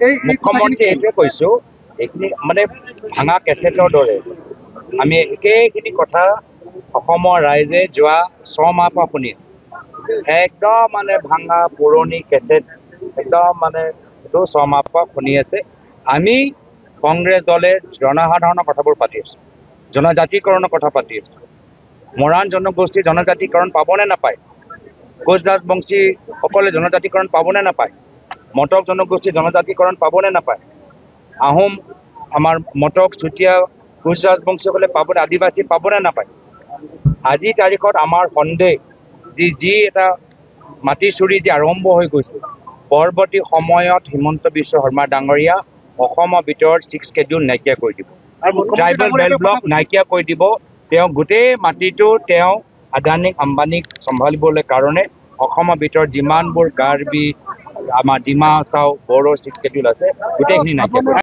মুখ্যমন্ত্ৰী এইটোৱে কৈছোঁ, এইখিনি মানে ভাঙা কেছেটৰ দৰে আমি একেখিনি কথা অসমৰ ৰাইজে যোৱা 6 মাহৰ পৰা শুনি আছে। একদম মানে ভাঙা পুৰণি কেছেট একদম মানে এইটো 6 মাহৰ পৰা শুনি আছে। আমি কংগ্ৰেছ দলে জনসাধাৰণৰ কথাবোৰ পাতি আছোঁ, জনজাতিকৰণৰ কথা পাতি আছোঁ। মৰাণ জনগোষ্ঠী জনজাতিকৰণ পাবনে নাপায়? কোচ ৰাজবংশীসকলে জনজাতিকৰণ পাবনে নাপায়? মটক জনগোষ্ঠী জনজাতিকৰণ পাবনে নাপায়? আহোম আমাৰ মটক চুতীয়া কোচ ৰাজবংশীসকলে পাবনে, আদিবাসী পাবনে নাপায়? আজিৰ তাৰিখত আমাৰ সন্দেহ যি এটা মাটি চুৰি যি আৰম্ভ হৈ গৈছে, পৰৱৰ্তী সময়ত হিমন্ত বিশ্ব শৰ্মা ডাঙৰীয়া অসমৰ ভিতৰত 6 স্কেডিউল নাইকিয়া কৰি দিব, ট্ৰাইবেল বেল্ট ব্লক নাইকিয়া কৰি দিব। তেওঁ গোটেই মাটিটো তেওঁ আদানীক আম্বানীক চম্ভালিবলৈ কাৰণে অসমৰ ভিতৰত যিমানবোৰ কাৰ্বি আমাৰ ডিমা হাছাও বড়ো 6 স্কেডিউল আছে গোটেইখিনি নাইকিয়া কৰিব।